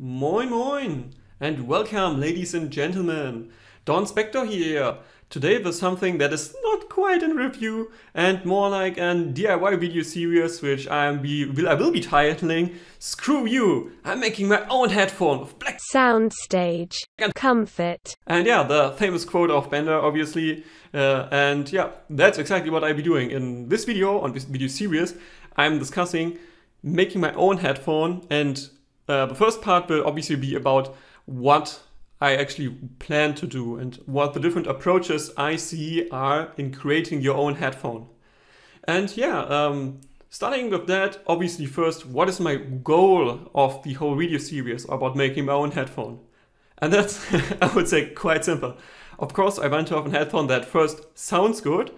Moin Moin and welcome ladies and gentlemen. Donspektor here. Today with something that is not quite in review and more like an DIY video series which I will be titling Screw You! I'm making my own headphone with black soundstage comfort. And yeah, the famous quote of Bender obviously. And yeah, that's exactly what I'll be doing. In this video, on this video series, I'm discussing making my own headphone, and the first part will obviously be about what I actually plan to do and what the different approaches I see are in creating your own headphone. And yeah, starting with that, obviously first, what is my goal of the whole video series about making my own headphone? And that's, I would say, quite simple. Of course, I want to have a headphone that first sounds good,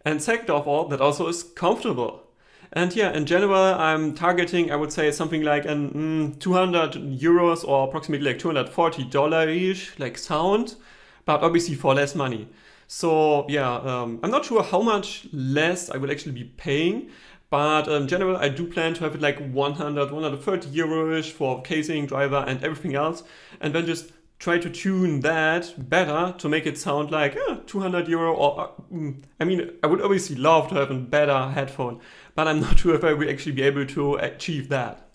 and second of all, that also is comfortable. And yeah, in general, I'm targeting, I would say, something like an 200 euros or approximately like $240-ish, like sound, but obviously for less money. So yeah, I'm not sure how much less I will actually be paying, but in general, I do plan to have it like 100, 130 euros for casing, driver, and everything else, and then just try to tune that better to make it sound like 200 euro or, I mean, I would obviously love to have a better headphone, but I'm not sure if I will actually be able to achieve that.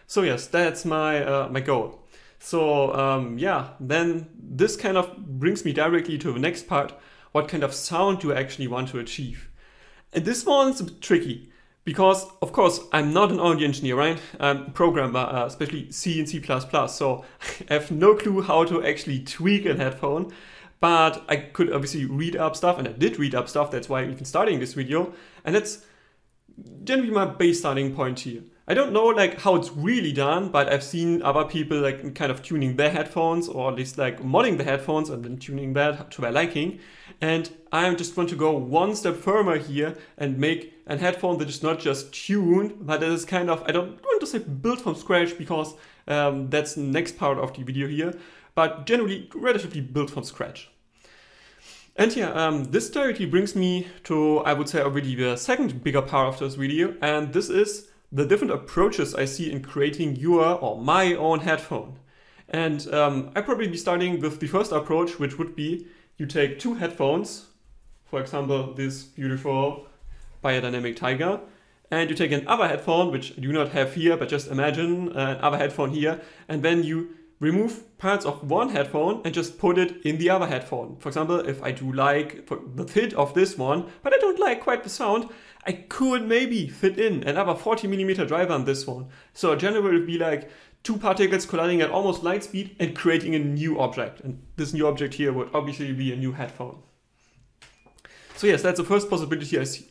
So yes, that's my my goal. So yeah, then this kind of brings me directly to the next part. What kind of sound do I actually want to achieve? And this one's a bit tricky. Because, of course, I'm not an audio engineer, right? I'm a programmer, especially C and C++, so I have no clue how to actually tweak a headphone. But I could obviously read up stuff, and I did read up stuff, that's why I'm even starting this video. And that's generally my base starting point here. I don't know like how it's really done, but I've seen other people like kind of tuning their headphones, or at least like modding the headphones and then tuning that to their liking. And I just want to go one step further here and make a headphone that is not just tuned, but that is kind of, I don't want to say built from scratch, because that's the next part of the video here, but generally relatively built from scratch. And yeah, this directly brings me to, I would say, already the second bigger part of this video, and this is the different approaches I see in creating your or my own headphone. And I'll probably be starting with the first approach, which would be you take two headphones, for example, this beautiful Biodynamic Tiger, and you take another headphone, which I do not have here, but just imagine another headphone here, and then you remove parts of one headphone and just put it in the other headphone. For example, if I do like the fit of this one, but I don't like quite the sound, I could maybe fit in another 40mm driver on this one. So generally it would be like two particles colliding at almost light speed and creating a new object. And this new object here would obviously be a new headphone. So yes, that's the first possibility I see.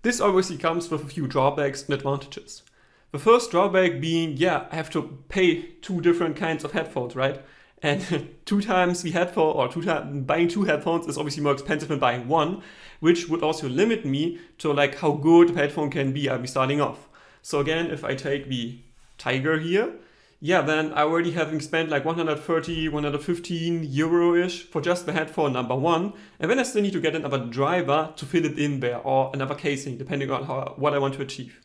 This obviously comes with a few drawbacks and advantages. The first drawback being, yeah, I have to pay two different kinds of headphones, right? And two times the headphone, or buying two headphones is obviously more expensive than buying one, which would also limit me to like how good the headphone can be I'll be starting off. So again, if I take the Tiger here, yeah, then I already having spent like 130, 115 euro-ish for just the headphone number one. And then I still need to get another driver to fit it in there, or another casing, depending on what I want to achieve.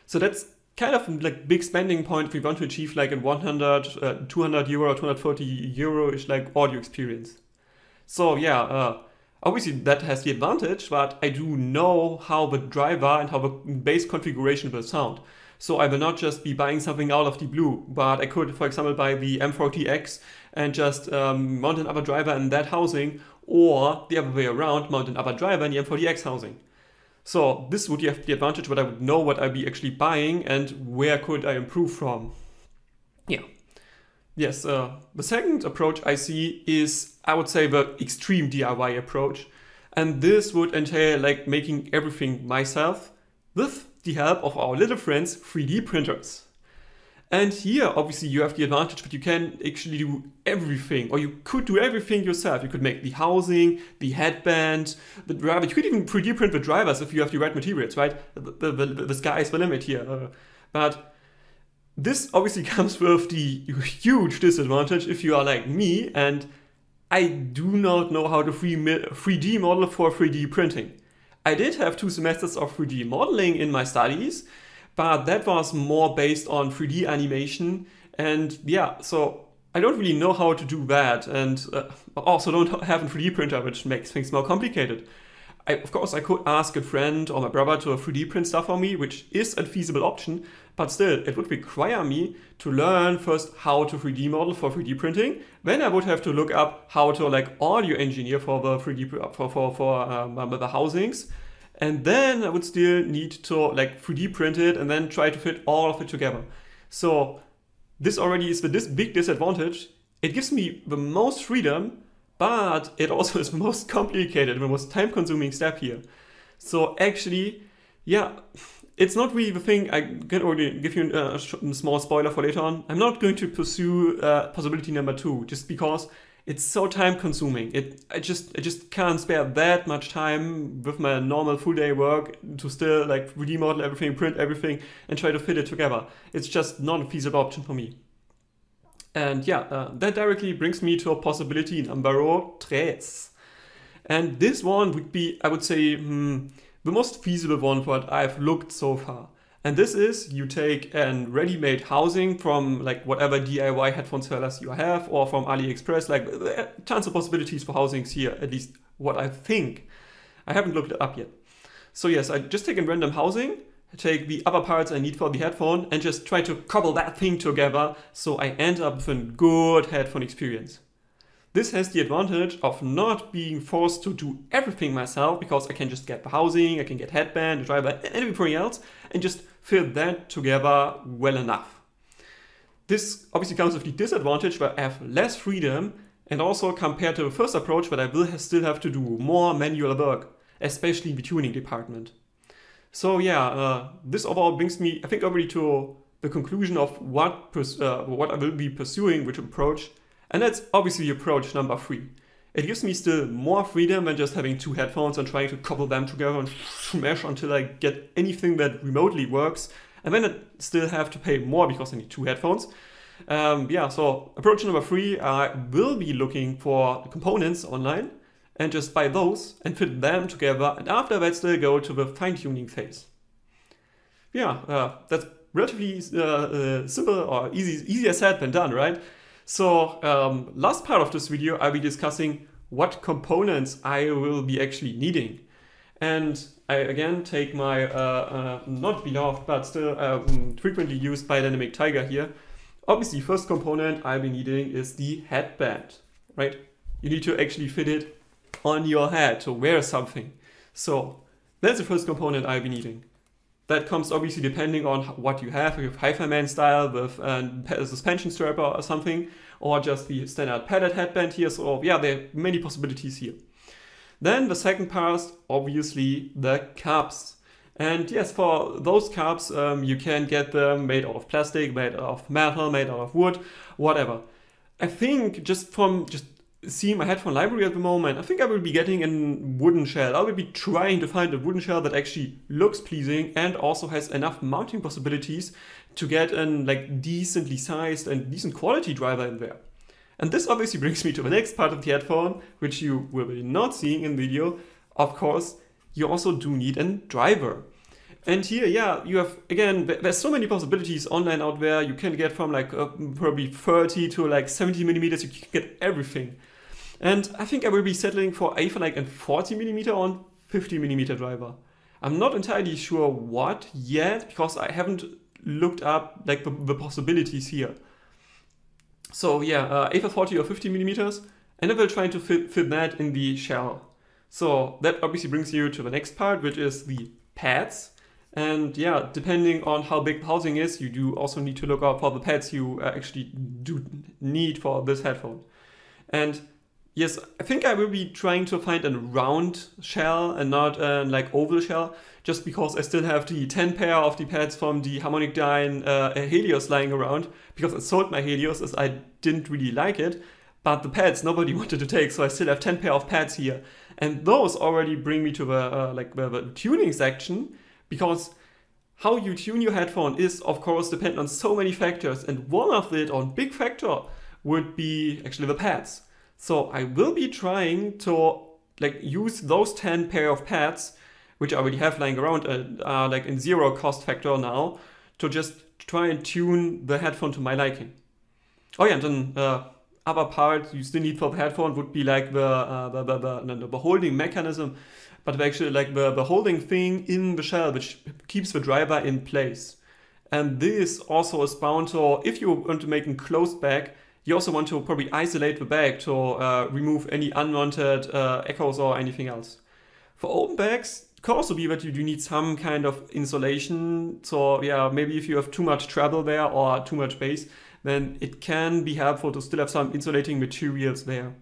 So that's kind of like big spending point if we want to achieve like a 100, 200 euro, 240 euro-ish like audio experience. So yeah, obviously that has the advantage, but I do know how the driver and how the base configuration will sound. So I will not just be buying something out of the blue, but I could, for example, buy the M40X and just mount another driver in that housing, or the other way around, mount another driver in the M40X housing. So this would have the advantage that I would know what I'd be actually buying and where could I improve from. Yeah. Yes, the second approach I see is, I would say, the extreme DIY approach. And this would entail like making everything myself with the help of our little friends 3D printers. And here, obviously, you have the advantage that you can actually do everything, or you could do everything yourself. You could make the housing, the headband, the driver. You could even 3D print the drivers if you have the right materials, right? The sky is the limit here. But this obviously comes with the huge disadvantage if you are like me, and I do not know how to 3D model for 3D printing. I did have 2 semesters of 3D modeling in my studies, but that was more based on 3D animation And yeah, so I don't really know how to do that, and also don't have a 3D printer, which makes things more complicated. Of course, I could ask a friend or my brother to 3D print stuff for me, which is a feasible option, but still, it would require me to learn first how to 3D model for 3D printing. Then I would have to look up how to like audio engineer for the 3D for the housings, and then I would still need to like 3D print it and then try to fit all of it together. So this already is this big disadvantage. It gives me the most freedom, but it also is the most complicated, the most time-consuming step here. So actually, yeah, it's not really the thing. I can already give you a small spoiler for later on. I'm not going to pursue possibility number 2, just because it's so time-consuming. I just can't spare that much time with my normal full-day work to still like 3D model everything, print everything, and try to fit it together. It's just not a feasible option for me. And yeah, that directly brings me to a possibility number 3. And this one would be, I would say, the most feasible one for what I've looked so far. And this is, you take a ready-made housing from like whatever DIY headphone sellers you have, or from AliExpress. Like there are tons of possibilities for housings here, at least what I think. I haven't looked it up yet. So yes, I just take a random housing, take the other parts I need for the headphone, and just try to cobble that thing together so I end up with a good headphone experience. This has the advantage of not being forced to do everything myself, because I can just get the housing, I can get headband, the driver, and everything else, and just fit that together well enough. This obviously comes with the disadvantage where I have less freedom, and also compared to the first approach where I will still have to do more manual work, especially in the tuning department. So yeah, this overall brings me, I think, already to the conclusion of what I will be pursuing, which approach, and that's obviously approach number 3. It gives me still more freedom than just having 2 headphones and trying to couple them together and smash until I get anything that remotely works, and then I still have to pay more because I need 2 headphones. Yeah, so approach number 3, I will be looking for components online, and just buy those and fit them together, and after that still go to the fine-tuning phase. Yeah, that's relatively simple, or easier said than done, right? So last part of this video, I'll be discussing what components I will be actually needing. And I again take my not beloved but still frequently used biodynamic tiger here. Obviously, first component I'll be needing is the headband, right? You need to actually fit it on your head to wear something. So that's the first component I'll be needing. That comes obviously depending on what you have. If you have Hi-Fi Man style with a suspension strap or something, or just the standard padded headband here. So yeah, there are many possibilities here. Then the second part, obviously the caps. And yes, for those caps, you can get them made out of plastic, made out of metal, made out of wood, whatever. I think just seeing my headphone library at the moment, I think I will be getting a wooden shell. I will be trying to find a wooden shell that actually looks pleasing and also has enough mounting possibilities to get a like decently sized and decent quality driver in there. And this obviously brings me to the next part of the headphone, which you will be not seeing in the video. Of course, you also do need a driver. And here, yeah, you have, again, there's so many possibilities online out there. You can get from like probably 30 to like 70 millimeters, you can get everything. And I think I will be settling for either like a 40 millimeter or 50 millimeter driver. I'm not entirely sure what yet, because I haven't looked up like the possibilities here. So yeah, either 40 or 50 millimeters, and I will try to fit that in the shell. So that obviously brings you to the next part, which is the pads. And yeah, depending on how big the housing is, you do also need to look out for the pads you actually do need for this headphone. And yes, I think I will be trying to find a round shell and not like oval shell, just because I still have the 10 pair of the pads from the Harmonic Dyne Helios lying around, because I sold my Helios as I didn't really like it, but the pads nobody wanted to take, so I still have 10 pair of pads here. And those already bring me to the tuning section, because how you tune your headphone is of course dependent on so many factors, and one of it, or big factor, would be actually the pads. So I will be trying to like use those 10 pair of pads, which I already have lying around, like in 0 cost factor now, to just try and tune the headphone to my liking. Oh yeah, and then other part you still need for the headphone would be like the holding mechanism, but actually like the holding thing in the shell, which keeps the driver in place. And this also is bound to, if you want to make a closed bag, you also want to probably isolate the bag to remove any unwanted echoes or anything else. For open bags, it could also be that you do need some kind of insulation. So yeah, maybe if you have too much treble there or too much bass, then it can be helpful to still have some insulating materials there.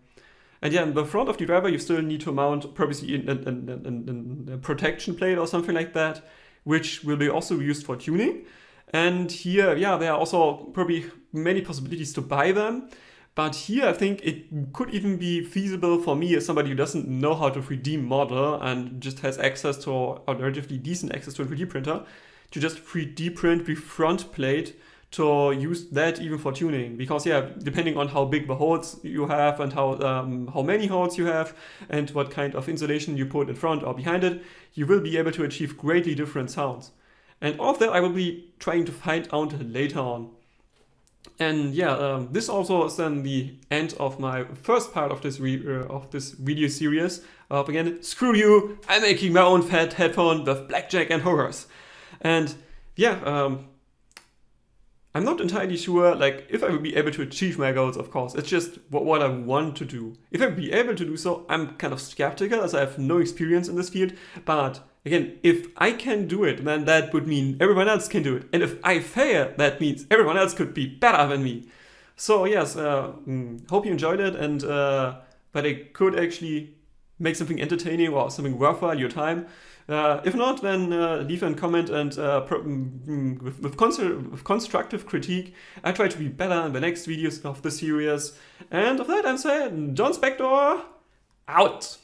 And yeah, in the front of the driver, you still need to mount probably a protection plate or something like that, which will be also used for tuning. And here, yeah, there are also probably many possibilities to buy them. But here I think it could even be feasible for me as somebody who doesn't know how to 3D model and just has access to, or relatively decent access to a 3D printer, to just 3D print the front plate to use that even for tuning. Because yeah, depending on how big the holes you have and how many holes you have and what kind of insulation you put in front or behind it, you will be able to achieve greatly different sounds. And all of that I will be trying to find out later on. And yeah, this also is then the end of my first part of this video series. Again, screw you, I'm making my own fat headphone with blackjack and horrors. And yeah, I'm not entirely sure like if I will be able to achieve my goals, of course. It's just what I want to do. If I will be able to do so, I'm kind of skeptical as I have no experience in this field. But again, if I can do it, then that would mean everyone else can do it. And if I fail, that means everyone else could be better than me. So yes, hope you enjoyed it and that I could actually make something entertaining or something worthwhile your time. If not, then leave a comment and with constructive critique, I try to be better in the next videos of the series. And of that, I'm saying, Donspektor out!